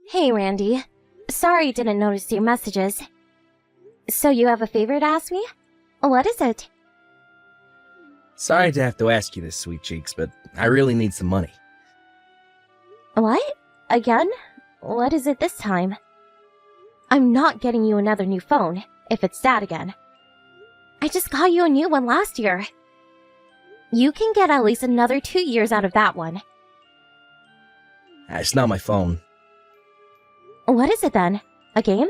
Hey, Randy. Sorry didn't notice your messages. So you have a favor to ask me? What is it? Sorry to have to ask you this, sweet cheeks, but I really need some money. What? Again? What is it this time? I'm not getting you another new phone, if it's that again. I just got you a new one last year. You can get at least another 2 years out of that one. It's not my phone. What is it then? A game?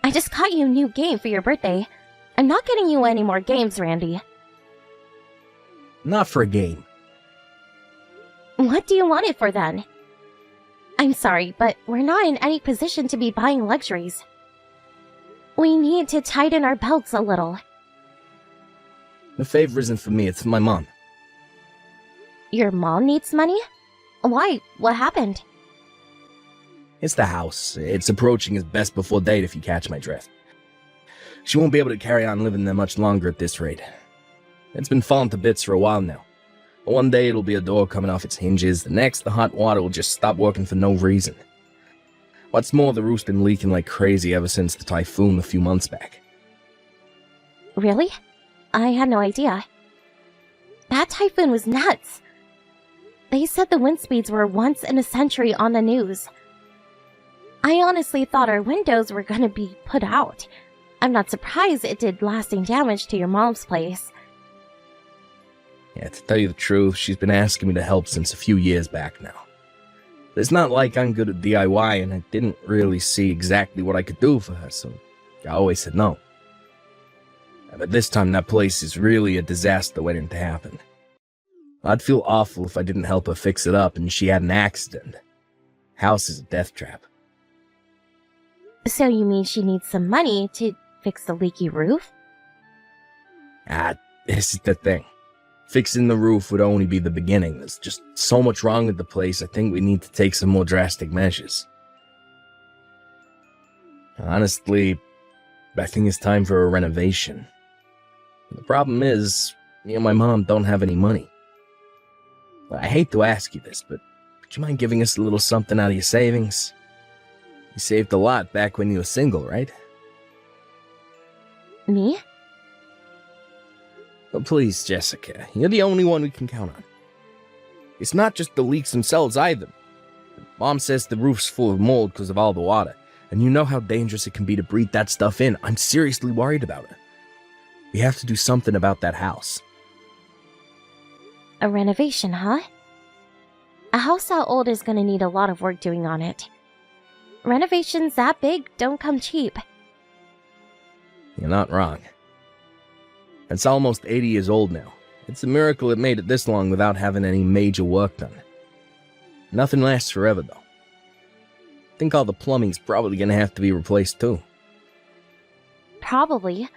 I just got you a new game for your birthday. I'm not getting you any more games, Randy. Not for a game. What do you want it for then? I'm sorry, but we're not in any position to be buying luxuries. We need to tighten our belts a little. The favor isn't for me, it's for my mom. Your mom needs money? Why? What happened? It's the house. It's approaching its best before date, if you catch my drift. She won't be able to carry on living there much longer at this rate. It's been falling to bits for a while now. One day it'll be a door coming off its hinges, the next the hot water will just stop working for no reason. What's more, the roof's been leaking like crazy ever since the typhoon a few months back. Really? I had no idea. That typhoon was nuts. They said the wind speeds were once in a century on the news. I honestly thought our windows were gonna be put out. I'm not surprised it did lasting damage to your mom's place. Yeah, to tell you the truth, she's been asking me to help since a few years back now. But it's not like I'm good at DIY, and I didn't really see exactly what I could do for her, so I always said no. But this time that place is really a disaster waiting to happen. I'd feel awful if I didn't help her fix it up and she had an accident. House is a death trap. So you mean she needs some money to fix the leaky roof? This is the thing. Fixing the roof would only be the beginning. There's just so much wrong with the place, I think we need to take some more drastic measures. Honestly, I think it's time for a renovation. The problem is, me and my mom don't have any money. I hate to ask you this, but would you mind giving us a little something out of your savings? You saved a lot back when you were single, right? Me? But please, Jessica, you're the only one we can count on. It's not just the leaks themselves either. Mom says the roof's full of mold because of all the water, and you know how dangerous it can be to breathe that stuff in. I'm seriously worried about it. We have to do something about that house. A renovation, huh? A house that old is gonna need a lot of work doing on it. Renovations that big don't come cheap. You're not wrong. It's almost 80 years old now. It's a miracle it made it this long without having any major work done. Nothing lasts forever, though. I think all the plumbing's probably gonna have to be replaced, too. Probably.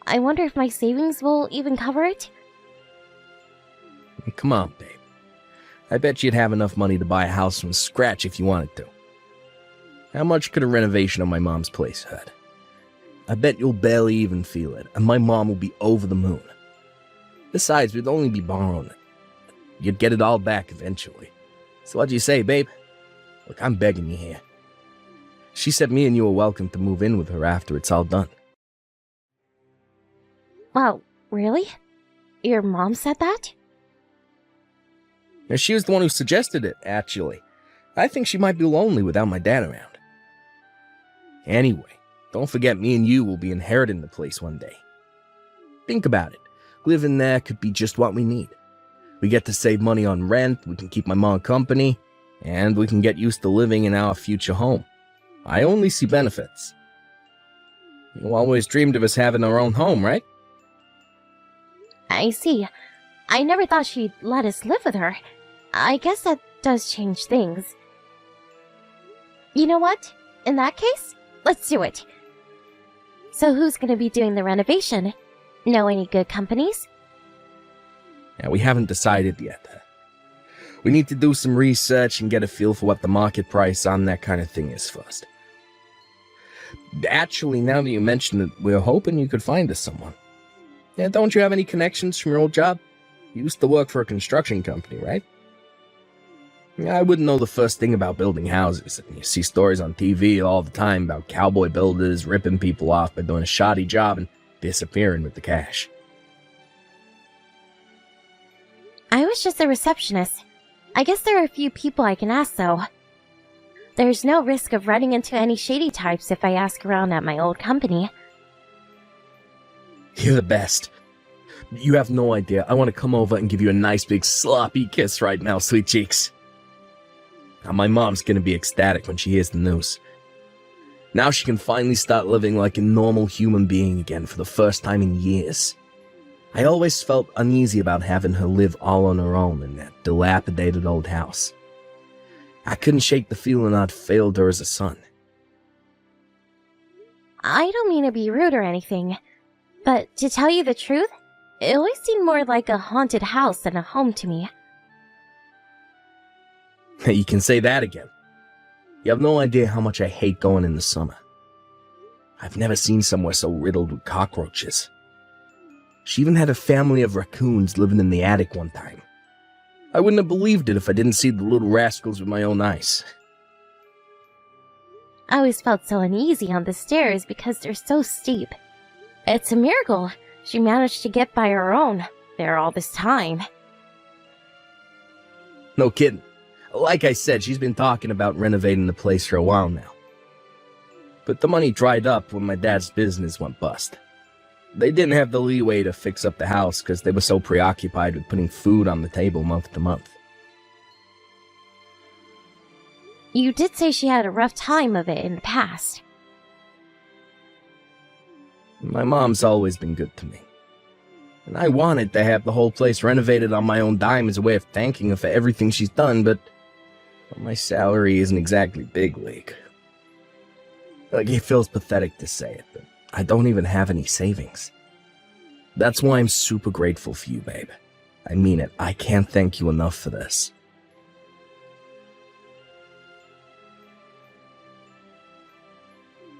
I wonder if my savings will even cover it? Come on, babe. I bet you'd have enough money to buy a house from scratch if you wanted to. How much could a renovation of my mom's place hurt? I bet you'll barely even feel it, and my mom will be over the moon. Besides, we'd only be borrowing it. You'd get it all back eventually. So what do you say, babe? Look, I'm begging you here. She said me and you are welcome to move in with her after it's all done. Wow, really? Your mom said that? And she was the one who suggested it, actually. I think she might be lonely without my dad around. Anyway, don't forget me and you will be inheriting the place one day. Think about it. Living there could be just what we need. We get to save money on rent, we can keep my mom company, and we can get used to living in our future home. I only see benefits. You always dreamed of us having our own home, right? I see. I never thought she'd let us live with her. I guess that does change things. You know what? In that case, let's do it. So who's gonna be doing the renovation? Know any good companies? Yeah, we haven't decided yet. We need to do some research and get a feel for what the market price on that kind of thing is first. Actually, now that you mention it, we're hoping you could find us someone. Yeah, don't you have any connections from your old job? You used to work for a construction company, right? I wouldn't know the first thing about building houses. You see stories on TV all the time about cowboy builders ripping people off by doing a shoddy job and disappearing with the cash. I was just a receptionist. I guess there are a few people I can ask, though. There's no risk of running into any shady types if I ask around at my old company. You're the best. You have no idea. I want to come over and give you a nice big sloppy kiss right now, sweet cheeks. Now, my mom's gonna be ecstatic when she hears the news. Now she can finally start living like a normal human being again for the first time in years. I always felt uneasy about having her live all on her own in that dilapidated old house. I couldn't shake the feeling I'd failed her as a son. I don't mean to be rude or anything, but to tell you the truth, it always seemed more like a haunted house than a home to me. You can say that again. You have no idea how much I hate going in the summer. I've never seen somewhere so riddled with cockroaches. She even had a family of raccoons living in the attic one time. I wouldn't have believed it if I didn't see the little rascals with my own eyes. I always felt so uneasy on the stairs because they're so steep. It's a miracle she managed to get by her own there all this time. No kidding. Like I said, she's been talking about renovating the place for a while now. But the money dried up when my dad's business went bust. They didn't have the leeway to fix up the house because they were so preoccupied with putting food on the table month to month. You did say she had a rough time of it in the past. My mom's always been good to me. And I wanted to have the whole place renovated on my own dime as a way of thanking her for everything she's done, but my salary isn't exactly big league. Like, it feels pathetic to say it, but I don't even have any savings. That's why I'm super grateful for you, babe. I mean it. I can't thank you enough for this.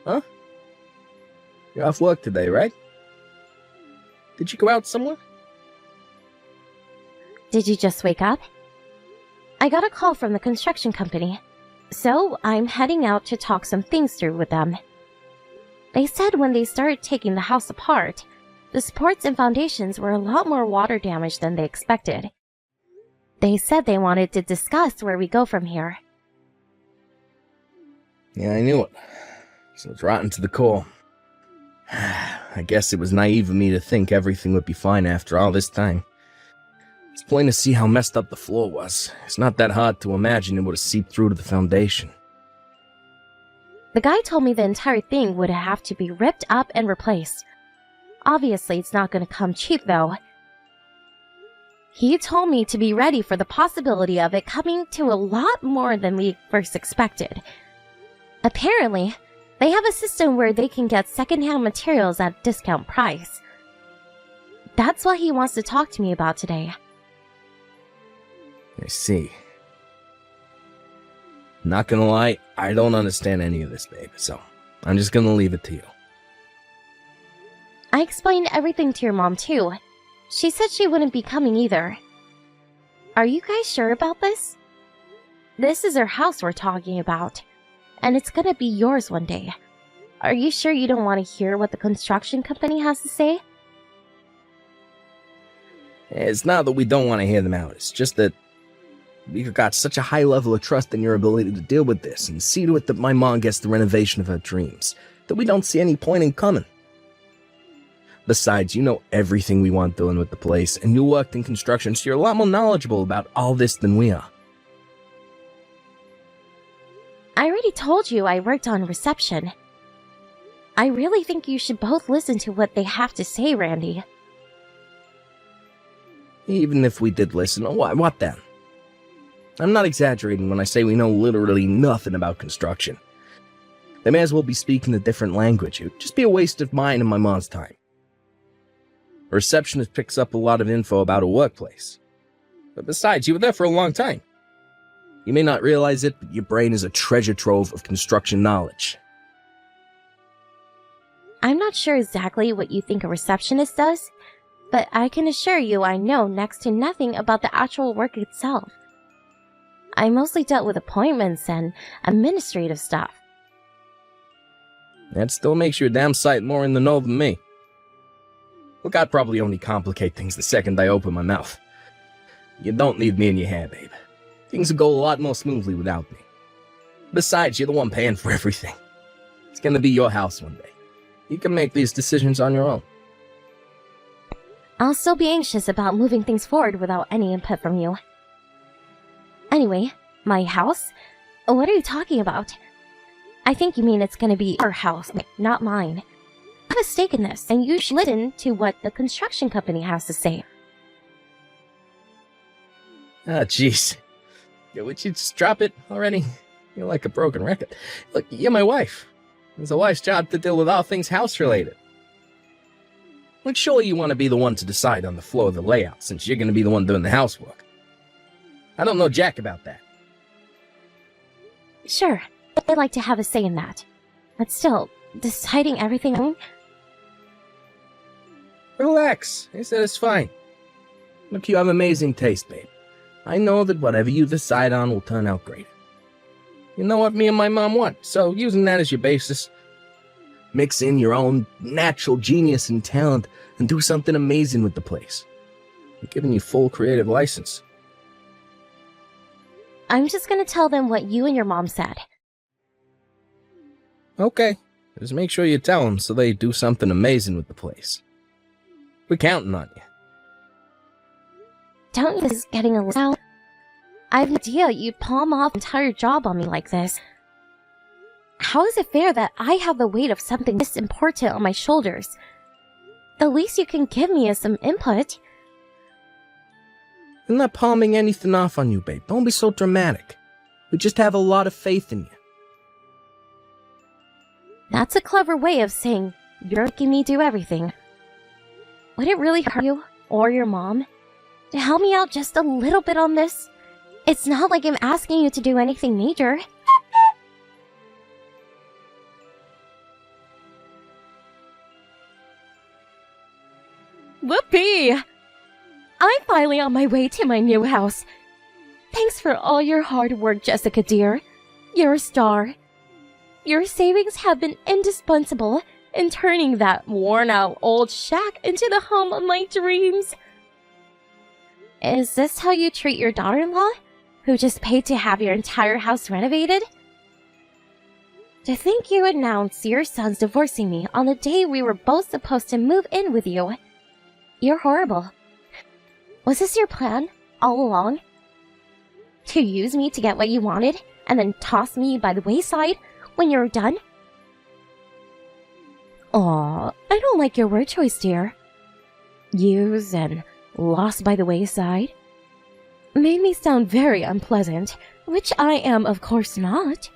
Huh? You're off work today, right? Did you go out somewhere? Did you just wake up? I got a call from the construction company, so I'm heading out to talk some things through with them. They said when they started taking the house apart, the supports and foundations were a lot more water damaged than they expected. They said they wanted to discuss where we go from here. Yeah, I knew it. So it's rotten to the core. I guess it was naive of me to think everything would be fine after all this time. It's plain to see how messed up the floor was. It's not that hard to imagine it would have seeped through to the foundation. The guy told me the entire thing would have to be ripped up and replaced. Obviously, it's not going to come cheap, though. He told me to be ready for the possibility of it coming to a lot more than we first expected. Apparently, they have a system where they can get secondhand materials at a discount price. That's what he wants to talk to me about today. I see. Not gonna lie, I don't understand any of this, babe, so I'm just gonna leave it to you. I explained everything to your mom, too. She said she wouldn't be coming either. Are you guys sure about this? This is our house we're talking about, and it's gonna be yours one day. Are you sure you don't want to hear what the construction company has to say? It's not that we don't want to hear them out, it's just that we've got such a high level of trust in your ability to deal with this and see to it that my mom gets the renovation of her dreams, that we don't see any point in coming. Besides, you know everything we want doing with the place, and you worked in construction, so you're a lot more knowledgeable about all this than we are. I already told you I worked on reception. I really think you should both listen to what they have to say, Randy. Even if we did listen, what then? I'm not exaggerating when I say we know literally nothing about construction. They may as well be speaking a different language. It would just be a waste of mine and my mom's time. A receptionist picks up a lot of info about a workplace. But besides, you were there for a long time. You may not realize it, but your brain is a treasure trove of construction knowledge. I'm not sure exactly what you think a receptionist does, but I can assure you I know next to nothing about the actual work itself. I mostly dealt with appointments and administrative stuff. That still makes you a damn sight more in the know than me. Look, I'd probably only complicate things the second I open my mouth. You don't need me in your hair, babe. Things will go a lot more smoothly without me. Besides, you're the one paying for everything. It's gonna be your house one day. You can make these decisions on your own. I'll still be anxious about moving things forward without any input from you. Anyway, my house? What are you talking about? I think you mean it's gonna be our house, not mine. I have a stake in this, and you should listen to what the construction company has to say. Ah, jeez. Would you just drop it already? You're like a broken record. Look, you're my wife. It's a wife's job to deal with all things house-related. Like, surely you want to be the one to decide on the floor of the layout, since you're going to be the one doing the housework. I don't know jack about that. Sure, I'd like to have a say in that. But still, deciding everything... Relax. I said it's fine. Look, you have amazing taste, babe. I know that whatever you decide on will turn out great. You know what me and my mom want, so using that as your basis, mix in your own natural genius and talent and do something amazing with the place. We're giving you full creative license. I'm just gonna tell them what you and your mom said. Okay, just make sure you tell them so they do something amazing with the place. We're counting on you. Don't you think this is getting a little... I have no idea you'd palm off an entire job on me like this. How is it fair that I have the weight of something this important on my shoulders? The least you can give me is some input. I'm not palming anything off on you, babe. Don't be so dramatic. We just have a lot of faith in you. That's a clever way of saying you're making me do everything. Would it really hurt you, or your mom, to help me out just a little bit on this? It's not like I'm asking you to do anything major. Whoopee! I'm finally on my way to my new house. Thanks for all your hard work, Jessica dear. You're a star. Your savings have been indispensable in turning that worn-out old shack into the home of my dreams. Is this how you treat your daughter-in-law, who just paid to have your entire house renovated? To think you announced your son's divorcing me on the day we were both supposed to move in with you. You're horrible. Was this your plan, all along? To use me to get what you wanted, and then toss me by the wayside when you're done? Aw, I don't like your word choice, dear. Use and lost by the wayside? Made me sound very unpleasant, which I am of course not.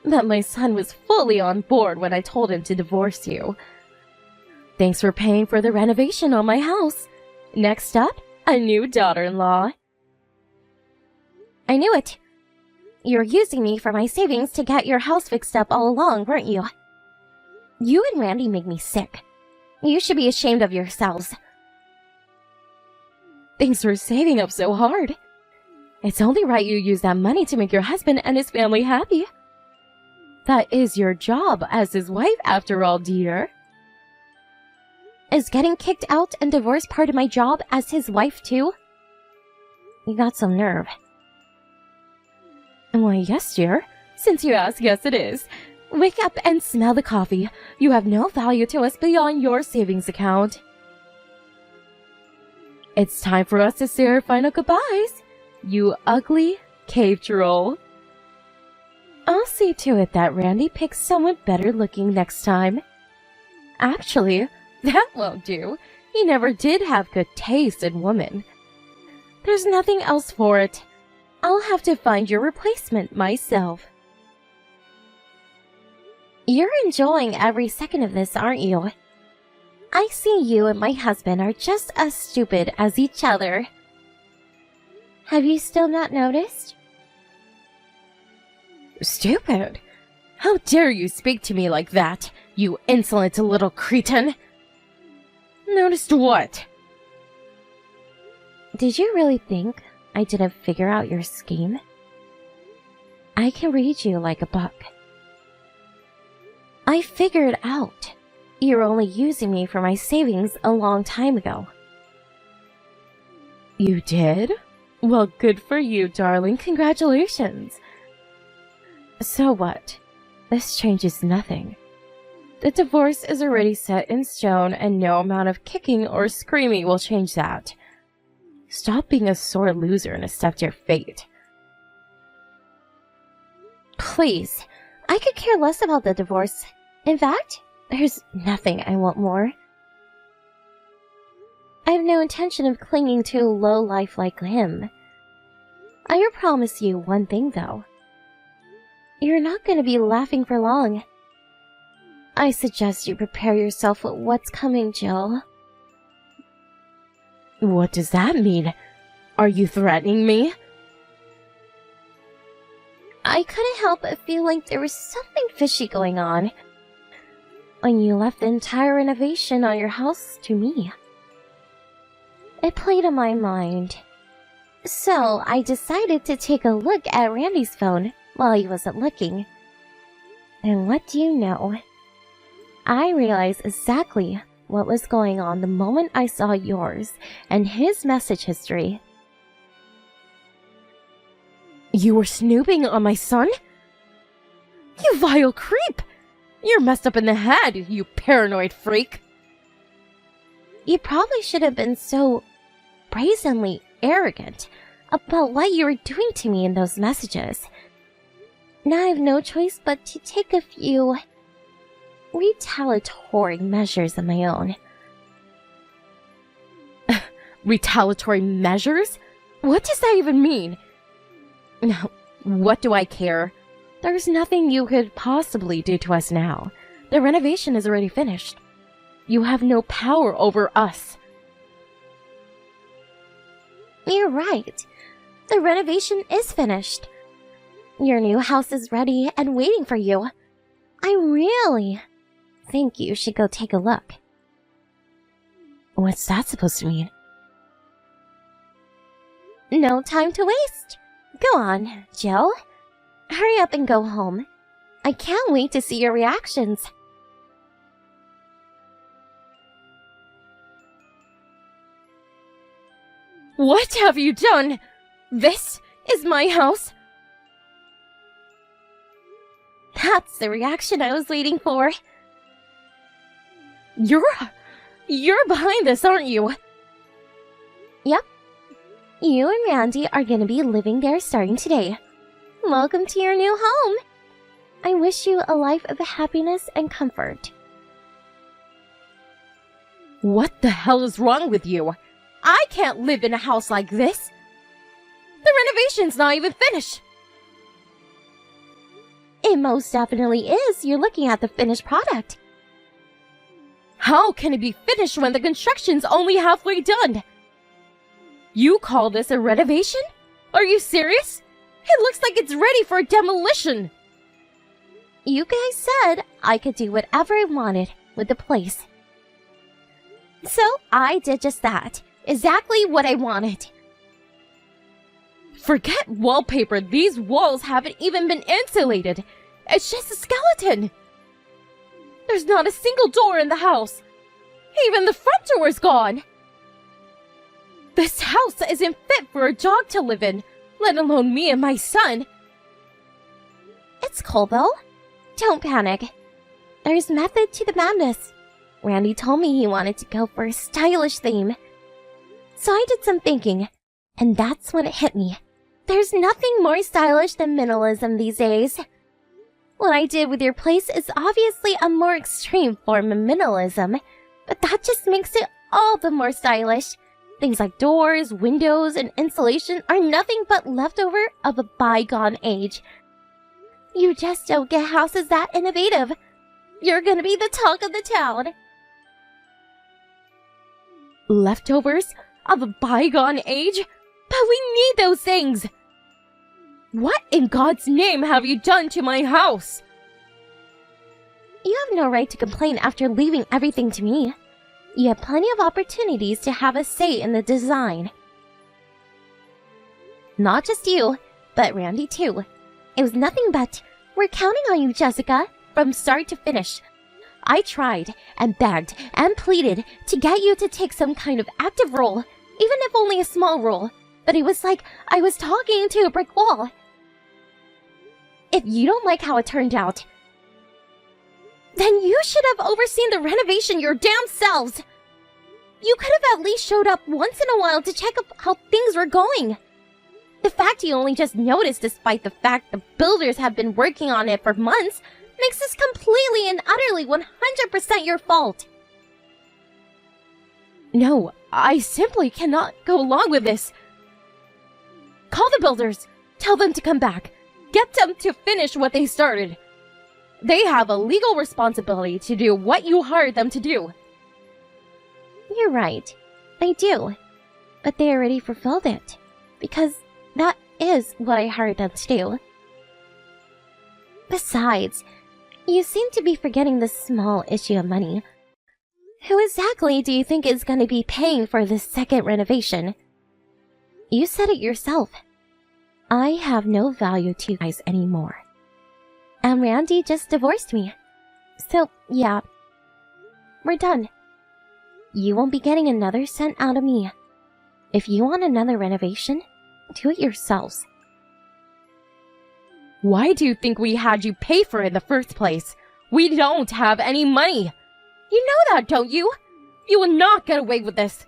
But my son was fully on board when I told him to divorce you. Thanks for paying for the renovation on my house. Next up, a new daughter-in-law. I knew it. You were using me for my savings to get your house fixed up all along, weren't you? You and Randy make me sick. You should be ashamed of yourselves. Thanks for saving up so hard. It's only right you use that money to make your husband and his family happy. That is your job as his wife, after all, dear. Is getting kicked out and divorced part of my job as his wife, too? You got some nerve. Why, yes, dear. Since you ask, yes, it is. Wake up and smell the coffee. You have no value to us beyond your savings account. It's time for us to say our final goodbyes. You ugly cave troll. I'll see to it that Randy picks someone better looking next time. Actually, that won't do. He never did have good taste in women. There's nothing else for it. I'll have to find your replacement myself. You're enjoying every second of this, aren't you? I see you and my husband are just as stupid as each other. Have you still not noticed? Stupid? How dare you speak to me like that, you insolent little cretin? Noticed what? Did you really think I didn't figure out your scheme? I can read you like a book. I figured out you're only using me for my savings a long time ago. You did? Well, good for you, darling. Congratulations. So what? This changes nothing. The divorce is already set in stone, and no amount of kicking or screaming will change that. Stop being a sore loser and accept your fate. Please, I could care less about the divorce. In fact, there's nothing I want more. I have no intention of clinging to a lowlife like him. I promise you one thing, though. You're not going to be laughing for long. I suggest you prepare yourself for what's coming, Jill. What does that mean? Are you threatening me? I couldn't help but feel like there was something fishy going on when you left the entire renovation on your house to me. It played on my mind. So I decided to take a look at Randy's phone while he wasn't looking. And what do you know? I realized exactly what was going on the moment I saw yours and his message history. You were snooping on my son? You vile creep! You're messed up in the head, you paranoid freak! You probably should have been so brazenly arrogant about what you were doing to me in those messages. Now I have no choice but to take a few retaliatory measures of my own. Retaliatory measures? What does that even mean? Now, what do I care? There's nothing you could possibly do to us now. The renovation is already finished. You have no power over us. You're right. The renovation is finished. Your new house is ready and waiting for you. I really think you should go take a look. What's that supposed to mean? No time to waste. Go on, Jill. Hurry up and go home. I can't wait to see your reactions. What have you done? This is my house? That's the reaction I was waiting for. You're behind this, aren't you? Yep. You and Randy are gonna be living there starting today. Welcome to your new home. I wish you a life of happiness and comfort. What the hell is wrong with you? I can't live in a house like this. The renovation's not even finished. It most definitely is. You're looking at the finished product. How can it be finished when the construction's only halfway done? You call this a renovation? Are you serious? It looks like it's ready for demolition. You guys said I could do whatever I wanted with the place. So I did just that. Exactly what I wanted. Forget wallpaper. These walls haven't even been insulated. It's just a skeleton. There's not a single door in the house. Even the front door is gone. This house isn't fit for a dog to live in, let alone me and my son. It's cool, though. Don't panic. There's method to the madness. Randy told me he wanted to go for a stylish theme. So I did some thinking, and that's when it hit me. There's nothing more stylish than minimalism these days. What I did with your place is obviously a more extreme form of minimalism, but that just makes it all the more stylish. Things like doors, windows, and insulation are nothing but leftover of a bygone age. You just don't get houses that innovative. You're gonna be the talk of the town. Leftovers of a bygone age? But we need those things! What in God's name have you done to my house? You have no right to complain after leaving everything to me. You had plenty of opportunities to have a say in the design. Not just you, but Randy too. It was nothing but, we're counting on you, Jessica, from start to finish. I tried and begged and pleaded to get you to take some kind of active role, even if only a small role, but it was like I was talking to a brick wall. If you don't like how it turned out, then you should have overseen the renovation your damn selves. You could have at least showed up once in a while to check up how things were going. The fact you only just noticed despite the fact the builders have been working on it for months makes this completely and utterly 100% your fault. No, I simply cannot go along with this. Call the builders. Tell them to come back. Get them to finish what they started. They have a legal responsibility to do what you hired them to do. You're right. They do. But they already fulfilled it. Because that is what I hired them to do. Besides, you seem to be forgetting the small issue of money. Who exactly do you think is going to be paying for this second renovation? You said it yourself. I have no value to you guys anymore. And Randy just divorced me. So, yeah. We're done. You won't be getting another cent out of me. If you want another renovation, do it yourselves. Why do you think we had you pay for it in the first place? We don't have any money. You know that, don't you? You will not get away with this.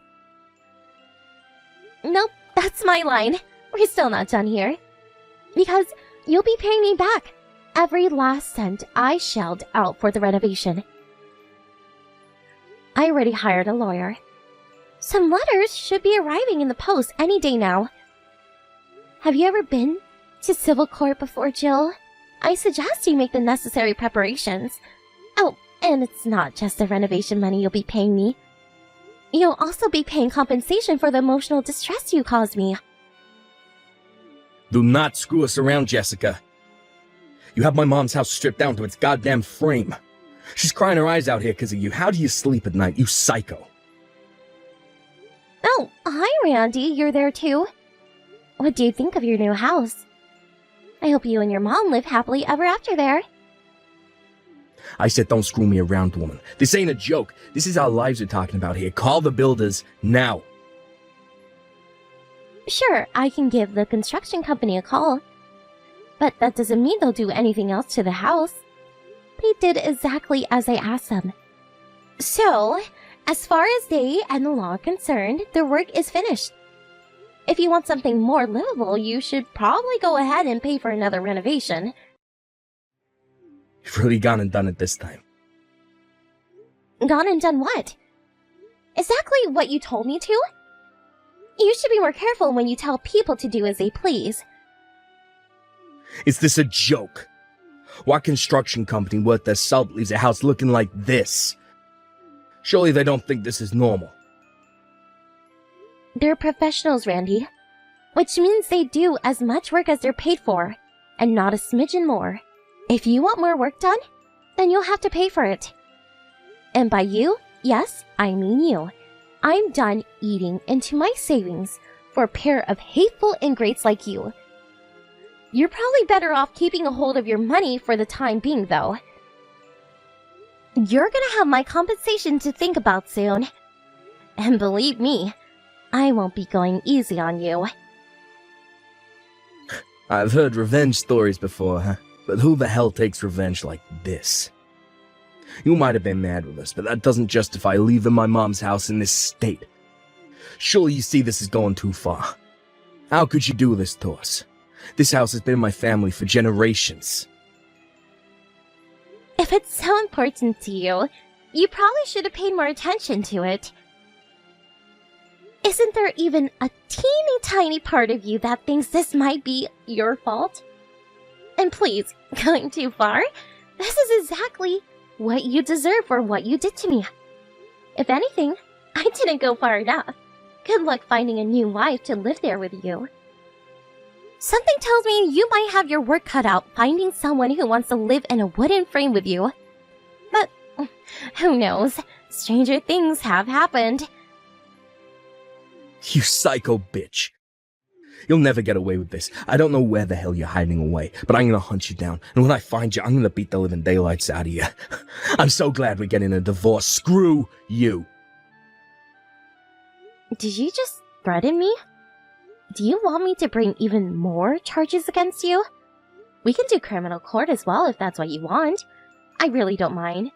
Nope, that's my line. We're still not done here. Because you'll be paying me back every last cent I shelled out for the renovation. I already hired a lawyer. Some letters should be arriving in the post any day now. Have you ever been to civil court before, Jill? I suggest you make the necessary preparations. Oh, and it's not just the renovation money you'll be paying me. You'll also be paying compensation for the emotional distress you caused me. Do not screw us around, Jessica. You have my mom's house stripped down to its goddamn frame. She's crying her eyes out here because of you. How do you sleep at night, you psycho? Oh, hi, Randy. You're there too. What do you think of your new house? I hope you and your mom live happily ever after there. I said don't screw me around, woman. This ain't a joke. This is our lives we're talking about here. Call the builders now. Sure, I can give the construction company a call. But that doesn't mean they'll do anything else to the house. They did exactly as I asked them. So, as far as they and the law are concerned, their work is finished. If you want something more livable, you should probably go ahead and pay for another renovation. You've really gone and done it this time. Gone and done what? Exactly what you told me to? You should be more careful when you tell people to do as they please. Is this a joke? What construction company worth their salt leaves a house looking like this? Surely they don't think this is normal. They're professionals, Randy. Which means they do as much work as they're paid for, and not a smidgen more. If you want more work done, then you'll have to pay for it. And by you, yes, I mean you. I'm done eating into my savings for a pair of hateful ingrates like you. You're probably better off keeping a hold of your money for the time being, though. You're gonna have my compensation to think about soon. And believe me, I won't be going easy on you. I've heard revenge stories before, huh? But who the hell takes revenge like this? You might have been mad with us, but that doesn't justify leaving my mom's house in this state. Surely you see this is going too far. How could you do this to us? This house has been in my family for generations. If it's so important to you, you probably should have paid more attention to it. Isn't there even a teeny tiny part of you that thinks this might be your fault? And please, going too far? This is exactly what you deserve for what you did to me. If anything, I didn't go far enough. Good luck finding a new wife to live there with you. Something tells me you might have your work cut out finding someone who wants to live in a wooden frame with you. But who knows? Stranger things have happened. You psycho bitch. You'll never get away with this. I don't know where the hell you're hiding away, but I'm gonna hunt you down, and when I find you, I'm gonna beat the living daylights out of you. I'm so glad we're getting a divorce. Screw you. Did you just threaten me? Do you want me to bring even more charges against you? We can do criminal court as well if that's what you want. I really don't mind.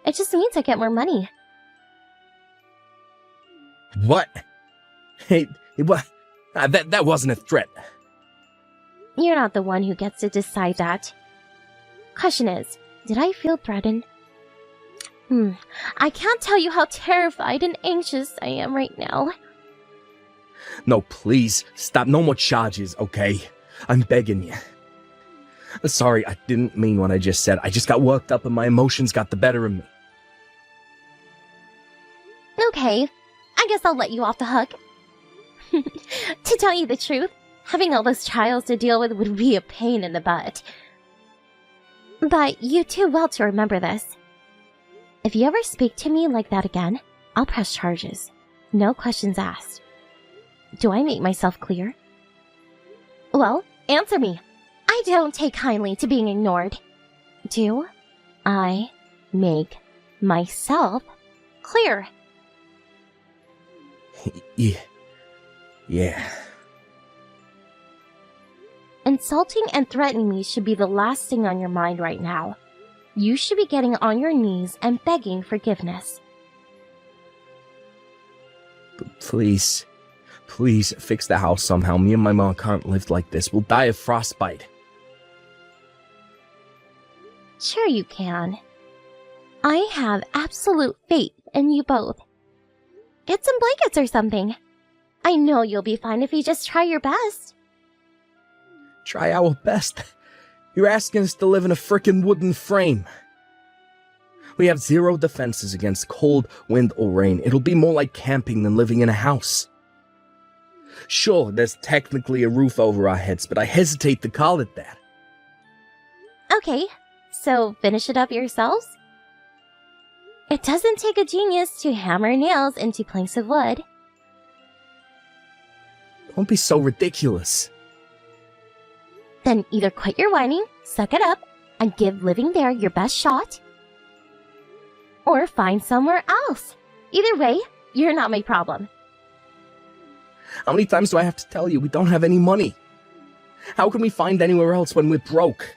It just means I get more money. What? Hey, what? That wasn't a threat. You're not the one who gets to decide that. Question is, did I feel threatened? I can't tell you how terrified and anxious I am right now. No, please, stop. No more charges, okay? I'm begging you. Sorry, I didn't mean what I just said. I just got worked up and my emotions got the better of me. Okay, I guess I'll let you off the hook. To tell you the truth, having all those trials to deal with would be a pain in the butt. But you do well to remember this. If you ever speak to me like that again, I'll press charges. No questions asked. Do I make myself clear? Well, answer me. I don't take kindly to being ignored. Do I make myself clear? Yeah. Insulting and threatening me should be the last thing on your mind right now. You should be getting on your knees and begging forgiveness. Please fix the house somehow. Me and my mom can't live like this. We'll die of frostbite. Sure you can. I have absolute faith in you both. Get some blankets or something. I know you'll be fine if you just try your best. Try our best? You're asking us to live in a frickin' wooden frame. We have zero defenses against cold, wind, or rain. It'll be more like camping than living in a house. Sure, there's technically a roof over our heads, but I hesitate to call it that. Okay, so finish it up yourselves? It doesn't take a genius to hammer nails into planks of wood. Don't be so ridiculous. Then either quit your whining, suck it up, and give living there your best shot, or find somewhere else. Either way, you're not my problem. How many times do I have to tell you we don't have any money? How can we find anywhere else when we're broke?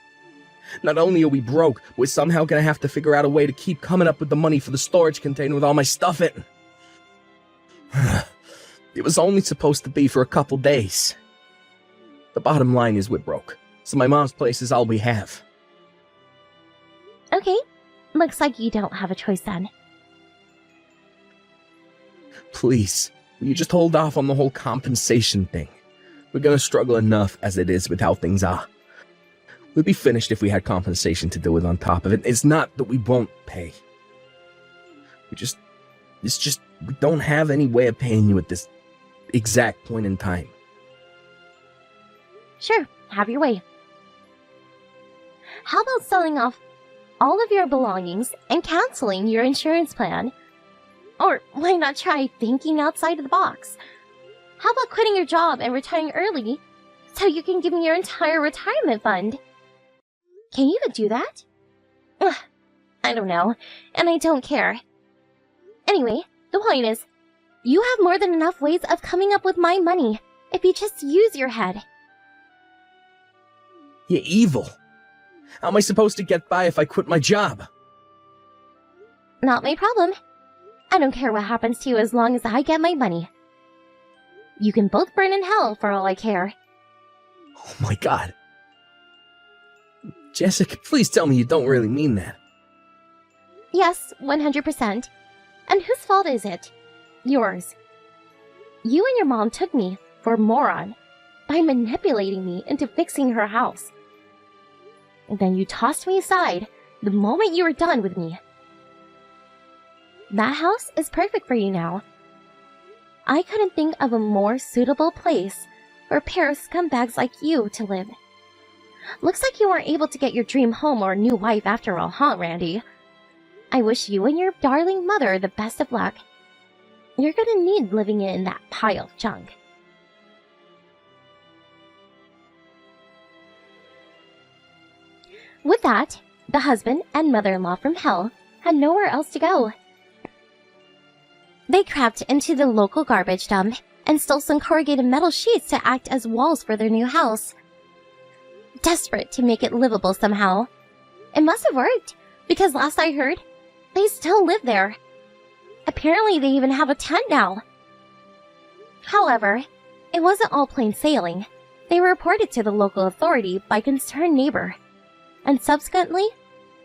Not only are we broke, we're somehow gonna have to figure out a way to keep coming up with the money for the storage container with all my stuff in. It was only supposed to be for a couple days. The bottom line is we're broke, so my mom's place is all we have. Okay, looks like you don't have a choice then. Please, will you just hold off on the whole compensation thing? We're gonna struggle enough as it is with how things are. We'd be finished if we had compensation to deal with on top of it. It's not that we won't pay. We don't have any way of paying you at this exact point in time. Sure, have your way. How about selling off all of your belongings and canceling your insurance plan? Or why not try thinking outside of the box? How about quitting your job and retiring early so you can give me your entire retirement fund? Can you even do that? Ugh, I don't know, and I don't care. Anyway, the point is, you have more than enough ways of coming up with my money if you just use your head. You're evil. How am I supposed to get by if I quit my job? Not my problem. I don't care what happens to you as long as I get my money. You can both burn in hell for all I care. Oh my god. Jessica, please tell me you don't really mean that. Yes, 100%. And whose fault is it? Yours. You and your mom took me for a moron by manipulating me into fixing her house. And then you tossed me aside the moment you were done with me. That house is perfect for you now. I couldn't think of a more suitable place for a pair of scumbags like you to live. Looks like you weren't able to get your dream home or a new wife after all, huh, Randy? I wish you and your darling mother the best of luck. You're gonna need living in that pile of junk. With that, the husband and mother-in-law from hell had nowhere else to go. They crept into the local garbage dump and stole some corrugated metal sheets to act as walls for their new house. Desperate to make it livable somehow. It must have worked, because last I heard, they still live there. Apparently they even have a tent now. However, it wasn't all plain sailing. They were reported to the local authority by a concerned neighbor, and subsequently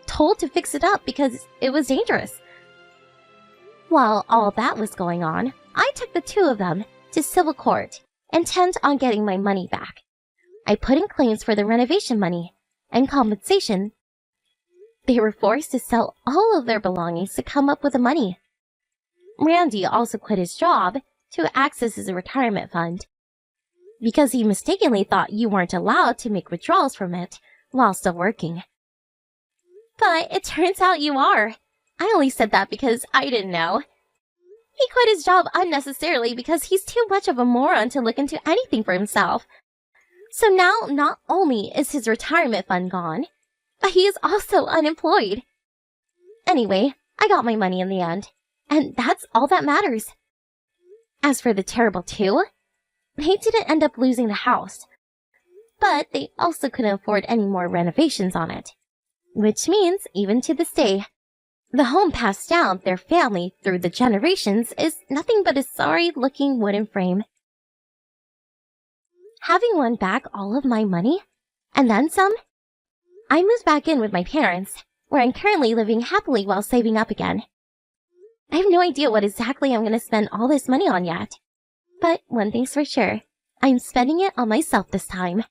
told to fix it up because it was dangerous. While all that was going on, I took the two of them to civil court, intent on getting my money back. I put in claims for the renovation money and compensation. They were forced to sell all of their belongings to come up with the money. Randy also quit his job to access his retirement fund, because he mistakenly thought you weren't allowed to make withdrawals from it while still working. But it turns out you are. I only said that because I didn't know. He quit his job unnecessarily because he's too much of a moron to look into anything for himself. So now not only is his retirement fund gone, but he is also unemployed. Anyway, I got my money in the end, and that's all that matters. As for the terrible two, they didn't end up losing the house, but they also couldn't afford any more renovations on it. Which means, even to this day, the home passed down their family through the generations is nothing but a sorry-looking wooden frame. Having won back all of my money, and then some, I moved back in with my parents, where I'm currently living happily while saving up again. I have no idea what exactly I'm going to spend all this money on yet. But one thing's for sure, I'm spending it on myself this time.